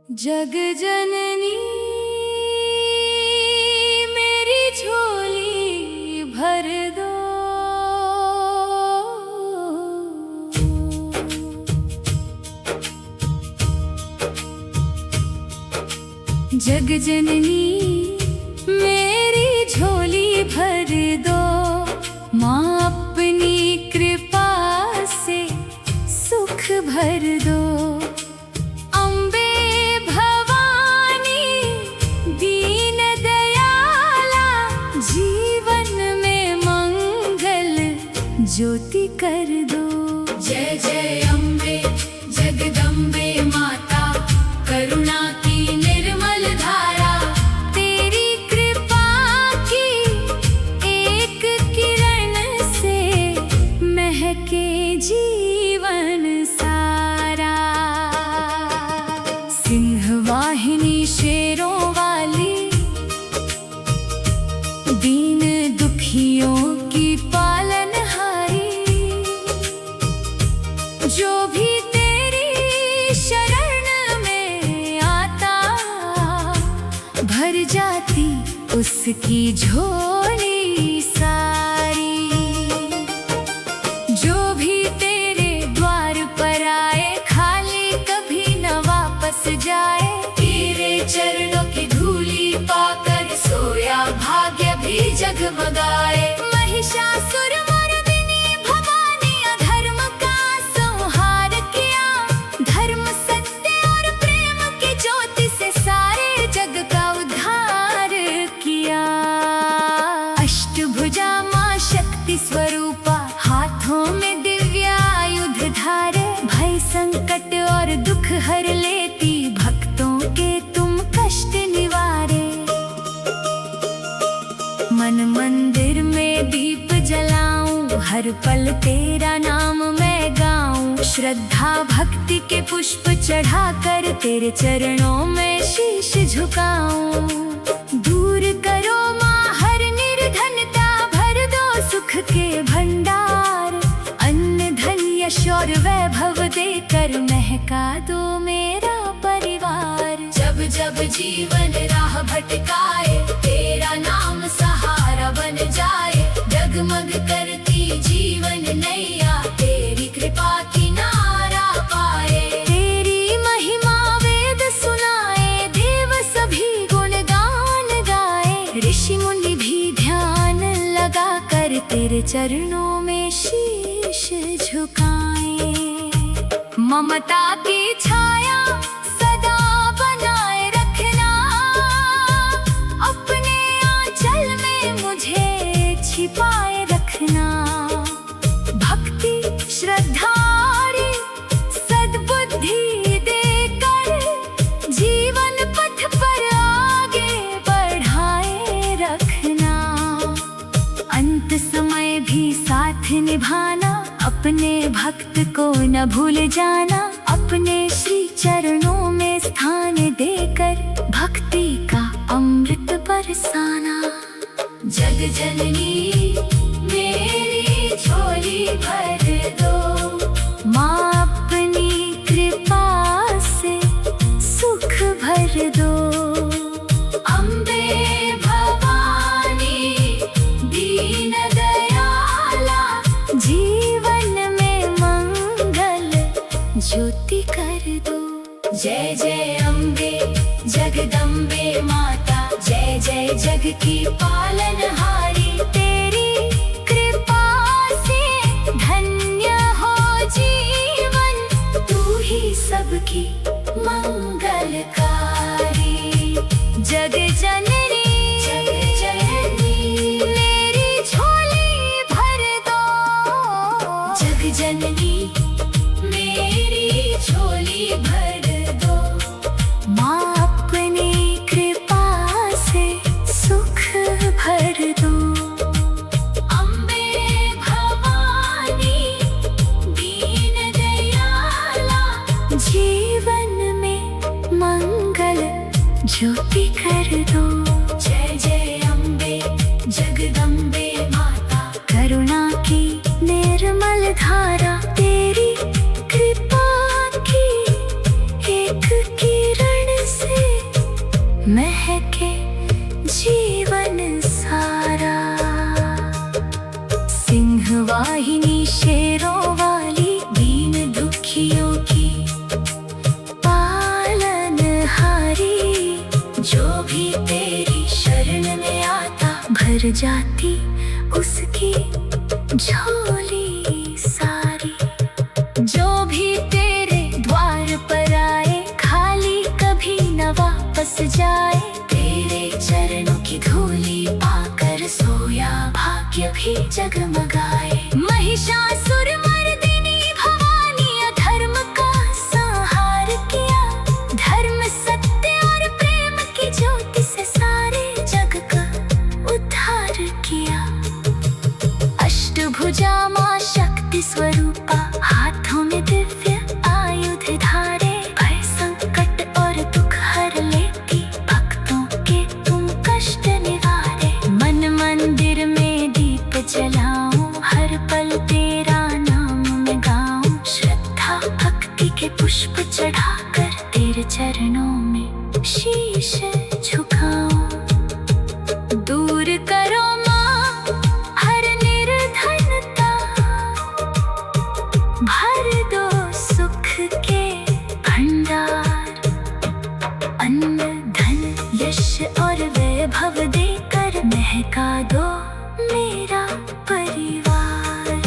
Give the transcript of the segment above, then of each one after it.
जग जननी मेरी झोली भर दो। जग जननी मेरी झोली भर दो, माँ अपनी कृपा से सुख भर दो। ज्योति कर दो। जय जय अम्बे जगदम्बे माता, करुणा की निर्मल धारा। तेरी कृपा की एक किरण से महके जीवन सारा। सिंह वाहिनी शेरों वाली, दीन दुखियों की पालन। जो भी तेरी शरण में आता, भर जाती उसकी झोली सारी। जो भी तेरे द्वार पर आए, खाली कभी न वापस जाए। तेरे चरणों की धूली पाकर सोया भाग्य भी जगमगाए। महिषासुर स्वरूपा, हाथों में दिव्यायुध धारे। भय संकट और दुख हर लेती, भक्तों के तुम कष्ट निवारे। मन मंदिर में दीप जलाऊं, हर पल तेरा नाम मैं गाऊं। श्रद्धा भक्ति के पुष्प चढ़ाकर तेरे चरणों में शीश झुकाऊं। दूर करो माँ हर निर्धनता, सुख के भंडार। अन्न धन यश और वैभव देकर महका दो मेरा परिवार। जब जब जीवन राह भटकाए, तेरा नाम सहारा बन जाए। डगमग करती जीवन नैया, तेरी कृपा किनारा पाए। तेरी महिमा वेद सुनाए, देव सभी गुणगान गाए। ऋषि मुनि भी ध्यान लगा कर तेरे चरणों में शीश झुकाए। ममता की छाया सदा बनाए रखना, अपने आंचल में मुझे छिपाए रखना। भक्ति श्रद्धा सद्बुद्धि देकर जीवन पथ पर आगे बढ़ाए रखना। अंत समय भी साथ निभाना, अपने भक्त को न भूल जाना। अपने श्री चरणों में स्थान देकर भक्ति का अमृत बरसाना। जग जननी मेरी झोली भर दो, माँ अपनी कृपा से सुख भर दो। ज्योति कर दो। जय जय अम्बे जगदम्बे माता, जय जय जग की पालनहारी। तेरी कृपा से धन्य हो जीवन, तू ही सबकी मंगलकारी। जग जननी मेरी झोली भर दो। जग जननी मेरी झोली भर दो, माँ अपनी कृपा से सुख भर दो। अम्बे भवानी दीन दयाला, जीवन में मंगल ज्योति कर दो। जय जय अम्बे जगदम्बे माता, करुणा की निर्मल धारा। तेरी कृपा की एक किरण भर जाती उसकी झोली सारी। जो भी तेरे द्वार पर आए खाली कभी न वापस जाए। तेरे चरणों की धूली पाकर सोया भाग्य भी जगमगाए। महिषासुर मर्दिनी भवानी अधर्म का संहार किया। धर्म सत्य और प्रेम की ज्योति से सारे जग का उद्धार किया। अष्टभुजा मां शक्ति स्वरूपा हाथों में दिव्य आयुध धारे। भय संकट और दुख हर लेती भक्तों के तुम कष्ट निवारे। मन मंदिर में दीप जलाऊं हर पल तेरा नाम मैं गाऊं। श्रद्धा भक्ति के पुष्प चढ़ाकर तेरे चरणों में शीश झुकाऊं। दूर करो मां हर निर्धनता। भर दो सुख के भंडार। अन्न धन यश और वैभव देकर महका दो मेरा परिवार।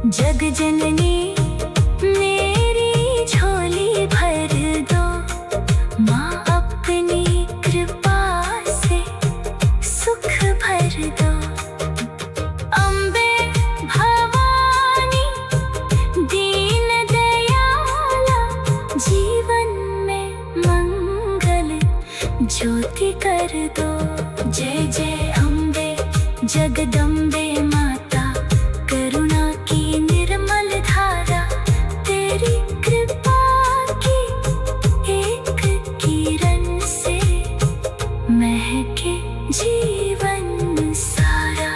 जग जननी मेरी झोली भर दो। माँ अपनी कृपा से सुख भर दो। अम्बे भवानी दीन दयाला जीवन में मंगल ज्योति कर दो। जय जय अम्बे जगदम्बे माता करुणा की निर्मल धारा। तेरी कृपा की एक किरण से महके जीवन सारा।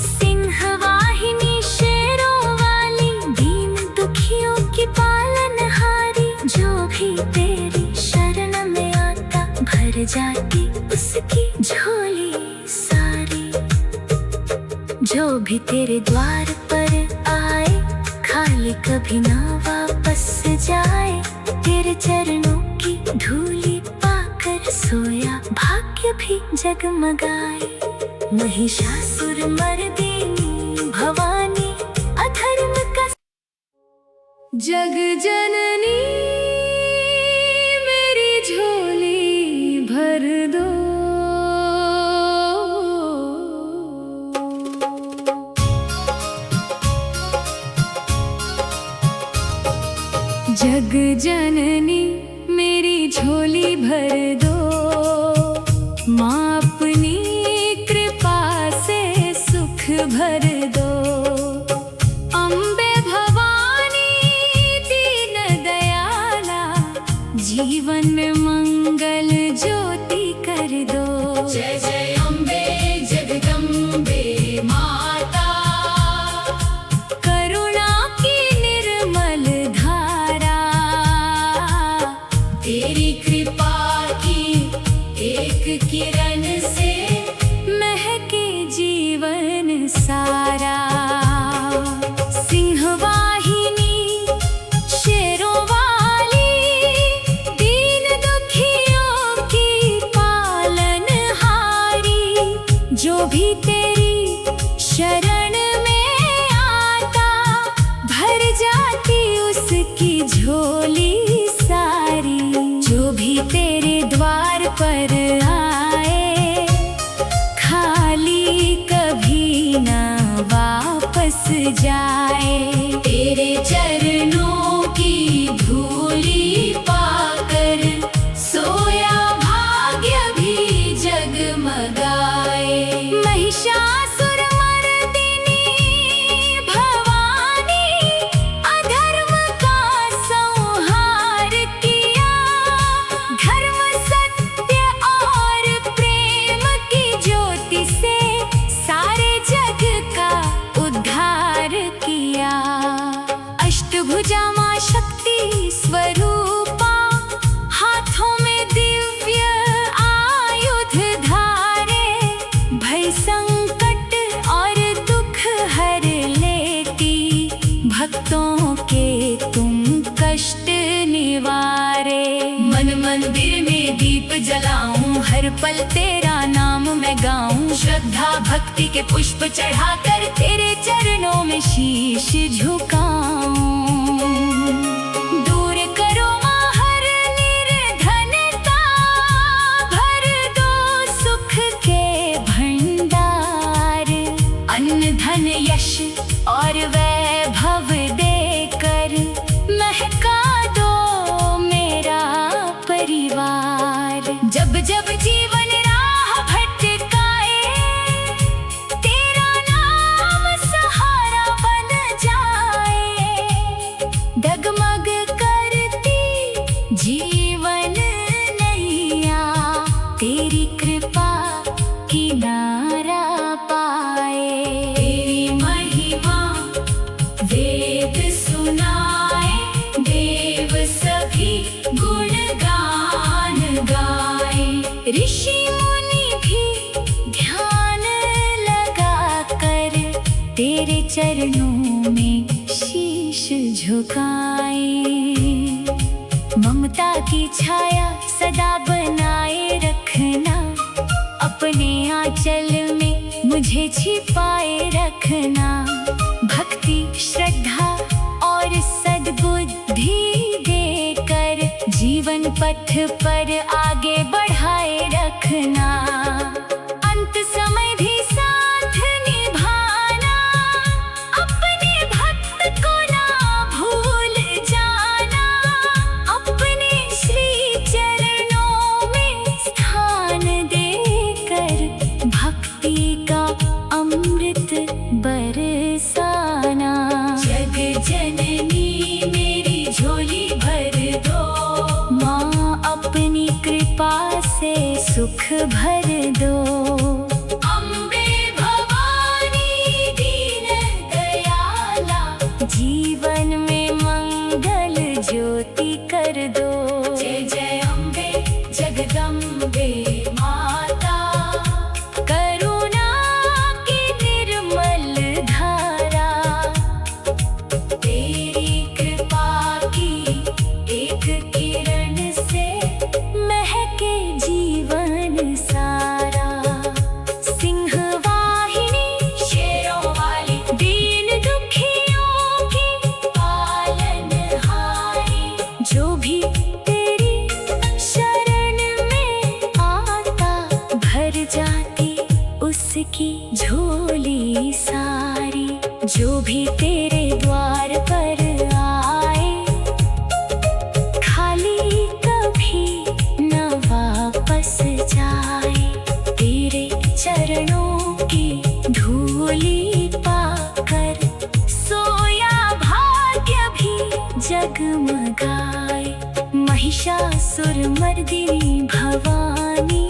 सिंहवाहिनी शेरों वाली दीन दुखियों की पालनहारी। जो भी तेरी शरण में आता भर जाती उसकी झोली सारी। जो भी तेरे द्वार पर आए खाली कभी ना वापस जाए। तेरे चरणों की धूली पाकर सोया भाग्य भी जगमगाए। महिषासुर मर्दिनी भवानी अधर्म का जग जननी मेरी झोली भर दो। जग जननी मेरी झोली भर दो। माँ अपनी कृपा से सुख भर दो। अम्बे भवानी दीन दयाला जीवन में मंगल ज्योति कर दो। जय जय अम्बे जगदम्बे माता करुणा की निर्मल धारा। तेरी कृपा की एक किरण से महके जीवन सारा। सिंहवाहिनी शेरों वाली दीन दुखियों की पालनहारी। जो भी तेरी शरण में आता भर जाती उसकी झोली सारी। जो भी तेरे द्वार पर आए खाली कभी ना वापस जाए। तेरे चरणों की धूली पाकर सोया भाग्य भी जगमगाए। महिषासुर मर्दिनी भवानी अधर्म का संहार किया। धर्म सत्य और प्रेम की ज्योति से सारे जग का उद्धार किया। अष्टभुजा मां शक्ति स्वरूपा हाथों में दिव्य आयुध धारे। भय संकट और दुख हर लेती भक्तों के तुम कष्ट निवारे। मन मंदिर में दीप जलाऊं हर हर पल तेरा नाम मैं गाऊं। श्रद्धा भक्ति के पुष्प चढ़ाकर तेरे चरणों में शीश झुकाऊं। दूर करो माँ हर निर्धनता, भर दो सुख के भंडार। अन्न धन यश और वैभव देकर महका दो मेरा परिवार। जब जब जीवन राह भटकाए, तेरा नाम सहारा बन जाए। डगमग करती जीवन नैया, तेरी कृपा किनारा पाए। तेरी महिमा वेद सुनाए, देव सभी गुणगान गाए। ऋषि मुनि भी ध्यान लगा कर तेरे चरणों में शीश झुकाए। ममता की छाया सदा बनाए रखना, अपने आंचल में मुझे छिपाए रखना। भक्ति श्रद्धा और सद्बुद्धि देकर जीवन पथ पर आगे बढ़ाए रखना। अंत समय भी साथ निभाना, अपने भक्त को ना भूल जाना। अपने श्री चरणों में स्थान देकर भक्ति का अमृत बरसाना। जग जननी मेरी झोली भर दो, माँ अपनी कृपा से सुख भर दो। अम्बे भवानी दीन दयाला, जीवन में मंगल ज्योति कर दो। जय जय अम्बे जगदम्बे माता, करुणा की निर्मल धारा। तेरी कृपा की एक किरण से महके जीवन सारा। सिंह वाहिनी शेरों वाली, दीन दुखियों की पालनहारी। जो भी तेरी शरण में आता, भर जाती उसकी झोली सारी। जो भी तेरे द्वार पर आए, खाली कभी न वापस जाए। तेरे चरणों की धूली पाकर सोया भाग्य भी जगमगाए। महिषासुर मर्दिनी भवानी,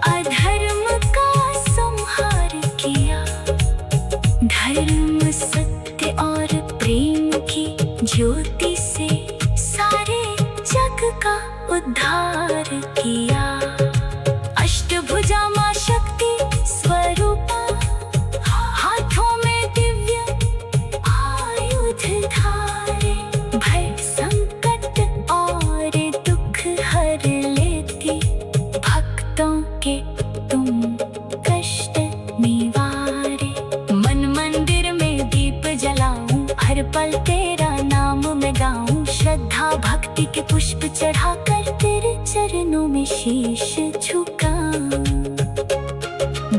अधर्म का संहार किया। धर्म सत्य और प्रेम की ज्योति से सारे जग का उद्धार किया। अष्टभुजा मां शक्ति स्वरूपा, हाथों में दिव्य आयुध धारे। भय संकट और दुख हर लेती, भक्तों के तुम कष्ट निवारे। मन मंदिर में दीप जलाऊं, हर पल तेरा नाम मैं गाऊं। श्रद्धा भक्ति के पुष्प चढ़ाकर तेरे चरणों में शीश झुकाऊं।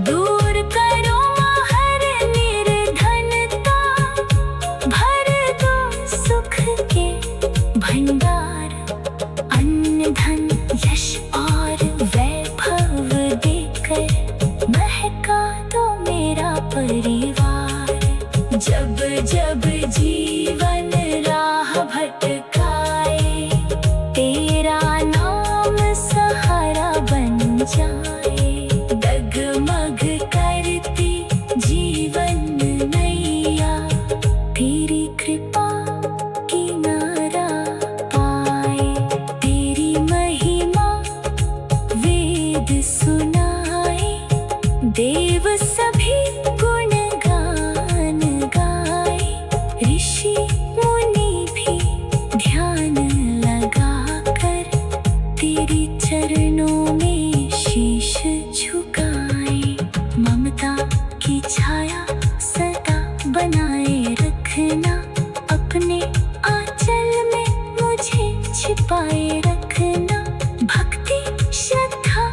दूर करो हर निर्धनता, भर दो सुख के भंडार। अन्न धन यश और वैभव देकर महका दो मेरा परिवार। जब जब जीवन राह भटकाए, तेरा नाम सहारा अपने आंचल में मुझे छिपाए रखना। भक्ति, श्रद्धा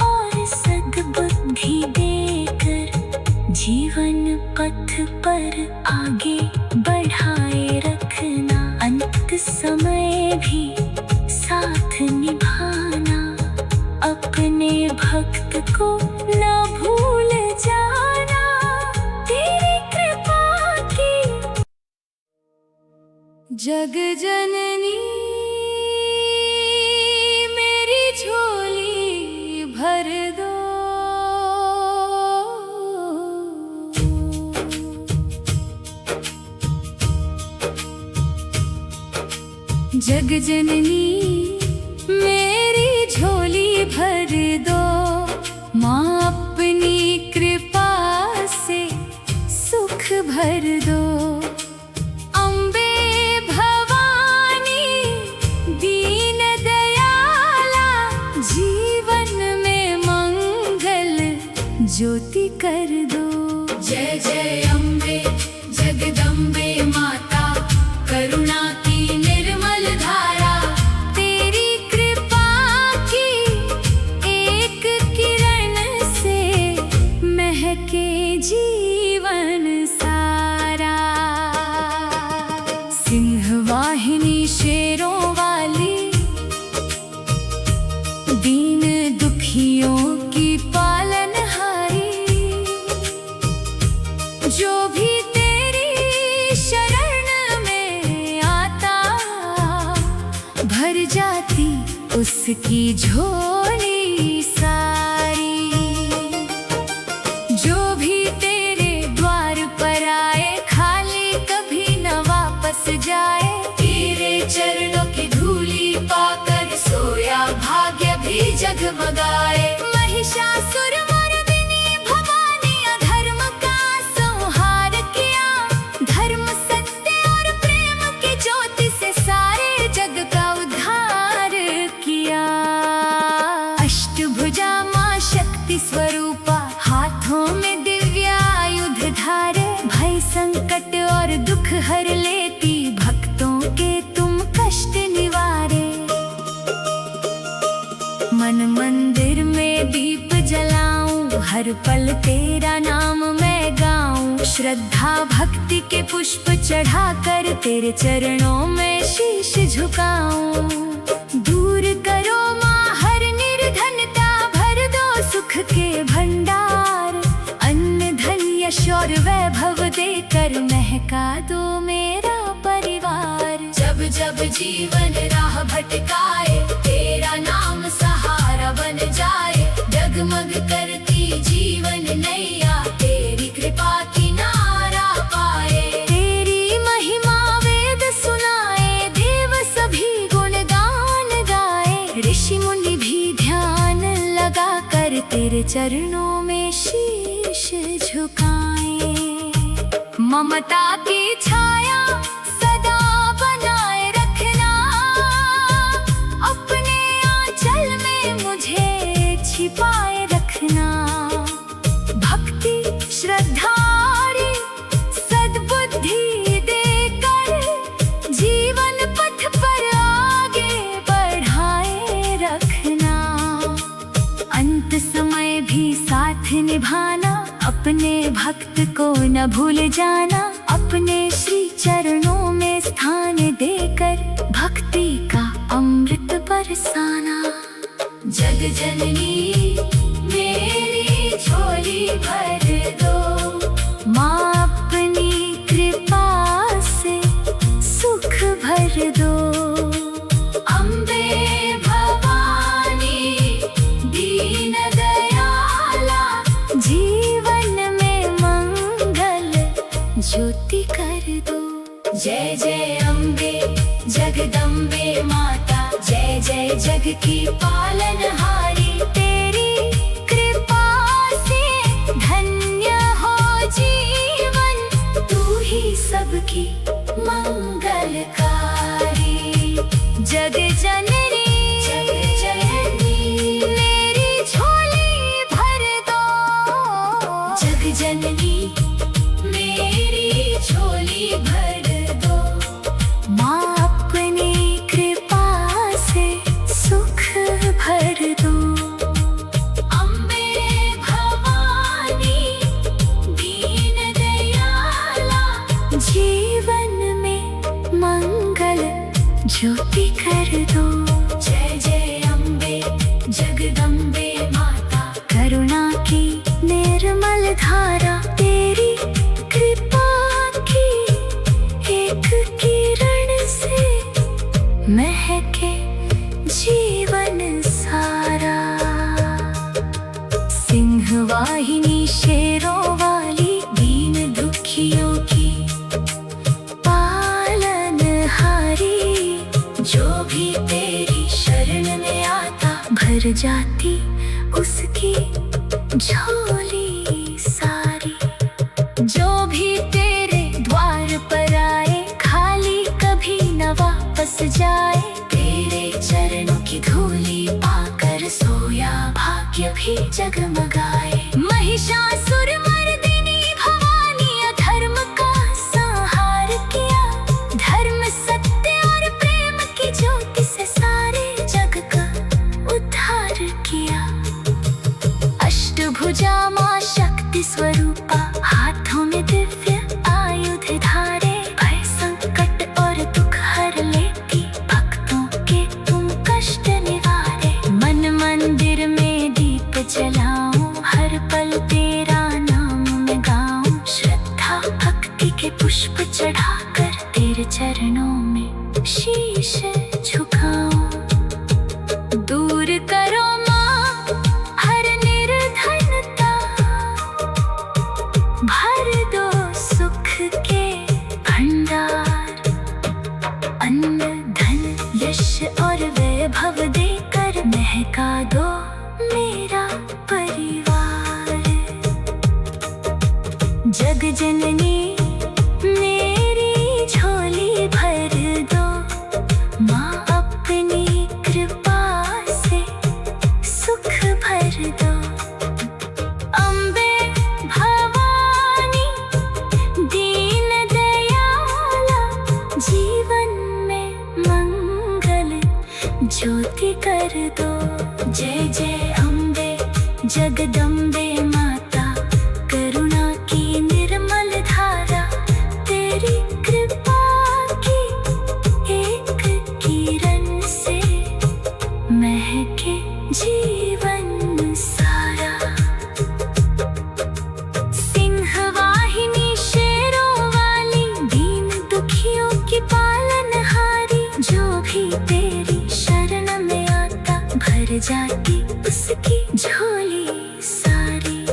और सद्बुद्धि देकर जीवन पथ पर आगे बढ़ाए रखना। अंत समय भी साथ निभाना, अपने भक्त को न भूल जाना। तेरी कृपा की जग जननी मेरी झोली भर दो। जग जननी मेरी झोली भर दो, माँ अपनी कृपा से सुख भर दो। अम्बे भवानी दीन दयाला, जीवन में मंगल ज्योति कर दो। जय जय अम्बे जगदम्बे माता, करुणा की निर्मल धारा। तेरी कृपा की एक किरण से महके जीवन सारा। सिंहवाहिनी शेरों वाली, दीन दुखियों की पालनहारी। जो भी तेरी शरण में आता, भर जाती उसकी झोली सारी। जो भी तेरे द्वार पर आए, खाली कभी न वापस जाए। तेरे चरणों की धूली पाकर सोया भाग्य भी जगमगाए। महिषासुर मर्दिनी भवानी, अधर्म का संहार किया। धर्म, सत्य और प्रेम की ज्योति से सारे जग का उद्धार किया। अष्टभुजा माँ शक्ति स्वरूपा, हाथों में दिव्य आयुध धारे। भय संकट और दुख हर लेती, भक्तों के तुम कष्ट निवारे। मन मंदिर में दीप जलाऊं, हर पल तेरा नाम मैं गाऊं। श्रद्धा भक्ति के पुष्प चढ़ाकर तेरे चरणों में शीश झुकाऊं। दूर करो माँ हर निर्धनता, भर दो सुख के भंडार। अन्न धन यश और वैभव देकर महका दो मेरा परिवार। जब जब जीवन राह भटकाए, तेरा नाम सहारा बन जाए। डगमग करती जीवन नैया, तेरी कृपा किनारा पाए। तेरी महिमा वेद सुनाए, देव सभी गुणगान गाए। ऋषि मुनि भी ध्यान लगा कर तेरे चरणों में शीश झुकाए। ममता की छाया सदा बनाए रखना, अपने आंचल में मुझे छिपाए रखना। भक्ति, श्रद्धा और सद्बुद्धि देकर जीवन पथ पर आगे बढ़ाए रखना। अंत समय भी साथ निभाना, अपने भक्त को न भूल जाना। अपने श्री चरणों में स्थान देकर भक्ति का अमृत बरसाना। जग जननी मेरी झोली भर दो, माँ अपनी कृपा से सुख भर दो। अम्बे भवानी दीन दयाला, जीवन में मंगल ज्योति कर दो। जय जय अम्बे जगदम्बे माता, जय जय जग की पालनहारी। तेरी कृपा से धन्य हो जीवन, तू ही सबकी मंगलकारी। जग जननी मेरी झोली भर दो। जग जननी मेरी झोली भर दो। मंगल ज्योति कर दो। जय जय अम्बे जगदम्बे माता, करुणा की निर्मल धारा, तेरी कृपा की एक किरण से महके जीवन सारा। सिंह वाहिनी शेरों वाली, दीन दुखियों की पालनहारी, जो भी तेरी शरण में आता भर जाती उसकी झोली सारी। जो भी तेरे द्वार पर आए खाली कभी न वापस जाए, तेरे चरणों की धूली पाकर सोया भाग्य भी जगमगाए। महिषासुर मर्दिनी भवानी, अधर्म का संहार किया, धर्म सत्य और प्रेम की ज्योति से सारे जग का उद्धार किया। अष्टभुजा मां शक्ति स्वरूपा, हाथों में दिव्य आयुध धारे, भय संकट और दुख हर लेती, भक्तों के तुम कष्ट निवारे। मन मंदिर में दीप जलाऊं, हर पल तेरा नाम मैं गाऊं, श्रद्धा भक्ति के पुष्प चढ़ाकर तेरे चरणों में शीश झुकाऊं। दूर करो मां हर निर्धनता, भर दो सुख के भंडार, अन्न धन यश और वैभव देकर महका दो मेरा परिवार। जग जननी मेरी झोली भर दो, माँ अपनी कृपा से सुख भर दो। अम्बे भवानी दीन दयाला, जीवन में मंगल ज्योति कर दो। जय जय अम्बे जगदम्बे माता, करुणा की निर्मल धारा, तेरी कृपा की एक किरण से महके जीवन सारा। सिंह वाहिनी शेरों वाली, दीन दुखियों की पालनहारी, जो भी तेरी शरण में आता भर जाती उसकी झोली सारी।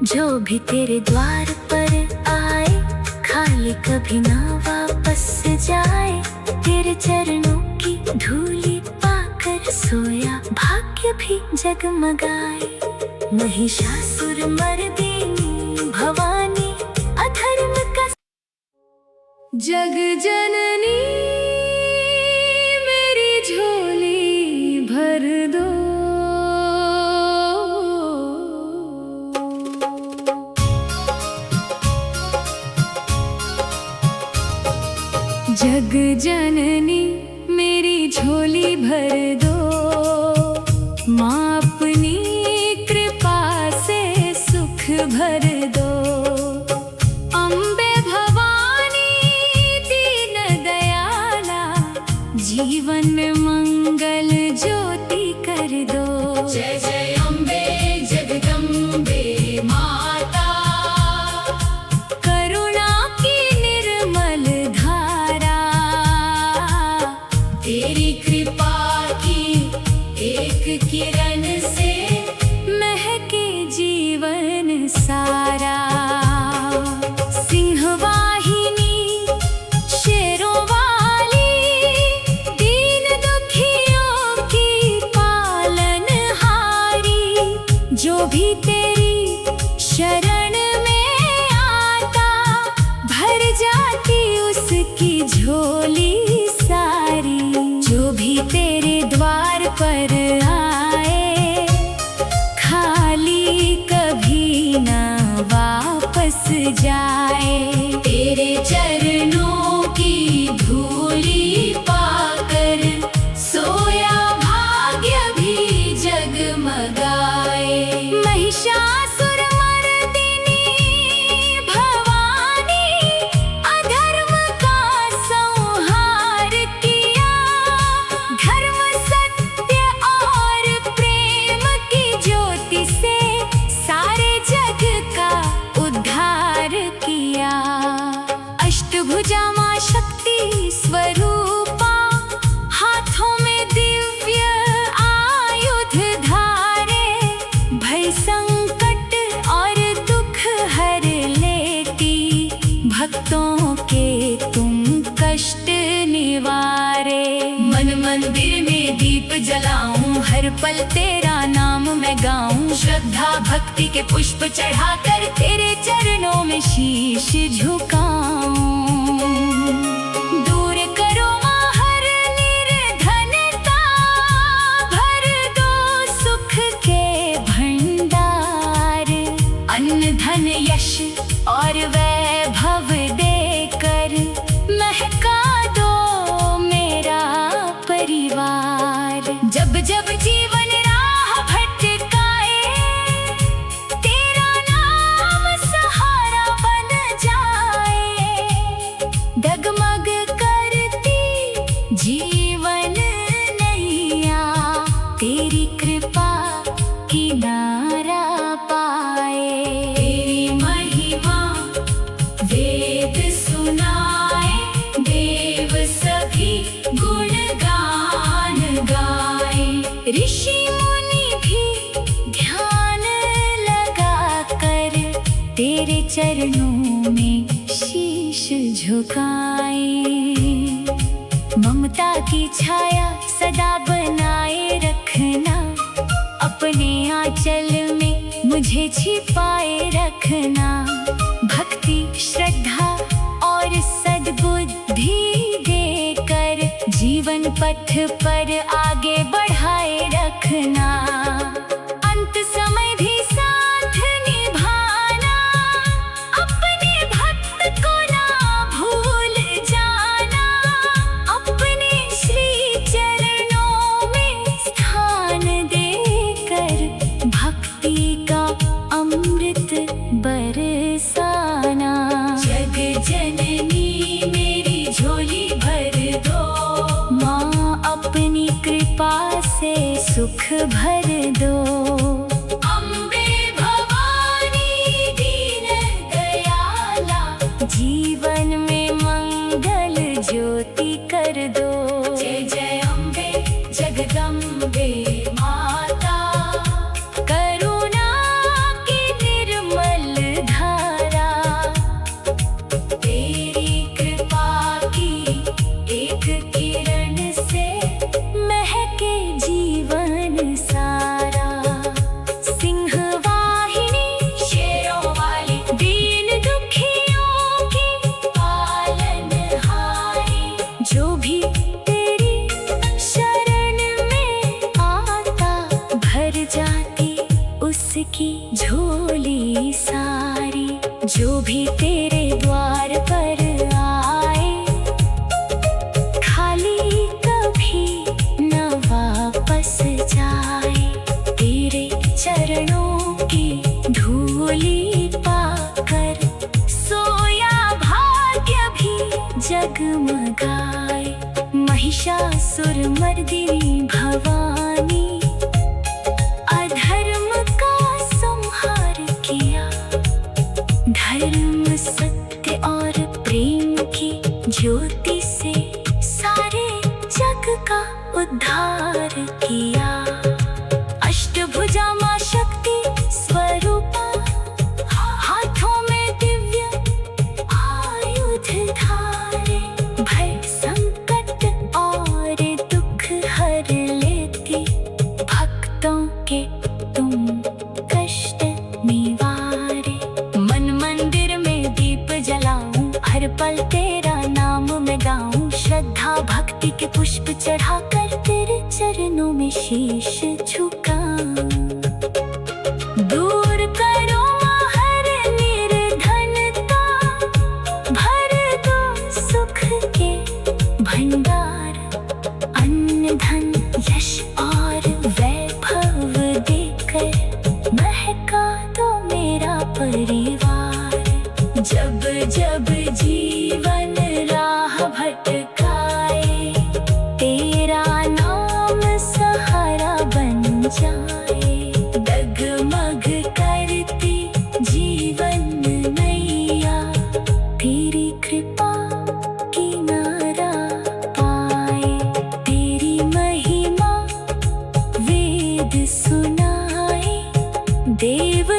जो भी तेरे द्वार पर आए खाली कभी ना वापस जाए, तेरे चरणों की धूली पाकर सोया भाग्य भी जगमगाए। महिषासुर मर्दिनी भवानी, अधर्म का जग जननी मेरी झोली भर दो। जग जननी मेरी झोली भर दो, माँ अपनी कृपा से सुख भर दो। अम्बे भवानी दीन दयाला, जीवन में मंगल ज्योति कर दो। जय जय अम्बे जगदम्बे माता, करुणा की निर्मल धारा, तेरी कृपा की एक किरण से महके जीवन सारा। सिंह वाहिनी शेरों वाली, दीन दुखियों स्वरूपा, हाथों में दिव्य आयुध धारे, भय संकट और दुख हर लेती, भक्तों के तुम कष्ट निवारे। मन मंदिर में दीप जलाऊं, हर पल तेरा नाम मैं गाऊं, श्रद्धा भक्ति के पुष्प चढ़ाकर तेरे चरणों में शीश झुकाऊं। दूर करो माँ हर निर्धनता, भर दो सुख के भंडार, अन्न धन यश और वैभव देकर महका दो मेरा परिवार। जब जब जीवन राह भटकाए, तेरा नाम सहारा बन जाए, डगमग करती जीवन नैया, तेरी कृपा किनारा पाए। तेरी महिमा वेद सुनाए, देव सभी गुणगान गाए, ऋषि मुनि भी ध्यान लगा कर तेरे चरणों में शीश झुकाए। ममता की छाया सदा बनाए रखना, अपने आंचल में मुझे छिपाए रखना, भक्ति श्रद्धा और सद्बुद्धि देकर जीवन पथ पर आगे बढ़ाए रखना। अंत समय भी साथ निभाना, अपने भक्त को ना भूल जाना, अपने श्री चरणों में स्थान देकर भक्ति का अमृत बरसाना। जग जननी मेरी झोली भर दो, माँ अपनी कृपा से सुख भर दो। अम्बे भवानी दीन दयाला, जीवन में मंगल ज्योति कर दो। जय जय अम्बे जगदम्बे माता, करुणा की निर्मल धारा, तेरी कृपा की एक किरण से महके जीवन सारा। सिंह वाहिनी शेरों वाली, दीन दुखियों की पालनहारी, जो भी तेरी शरण में आता, भर जाती उसकी झोली सारी। जो भी तेरे द्वार पर आए, खाली कभी न वापस जाए, तेरे चरणों की धूली पाकर सोया भाग्य भी जगमगाए। महिषासुर मर्दिनी भवानी, अधर्म का संहार किया, धर्म सत्य और प्रेम की ज्योति से सारे जग का उद्धार किया। अष्टभुजा मां शक्ति स्वरूपा, हाथों में दिव्य आयुध धारे, भय संकट और दुख हर लेती, भक्तों के तुम कष्ट निवारे। मन मंदिर में दीप जलाऊं, हर पल तेरा नाम मैं गाऊं, श्रद्धा भक्ति के पुष्प चढ़ाकर तेरे चरणों में शीश झुकाऊं। दूर करो हर निर्धनता, भर दो सुख के भंडार, अन्न धन यश और वैभव देकर महका दो मेरा परिवार। जब जब जीवन राह भटकाए, तेरा नाम सहारा बन जाए, डगमग करती जीवन नैया, तेरी कृपा किनारा देव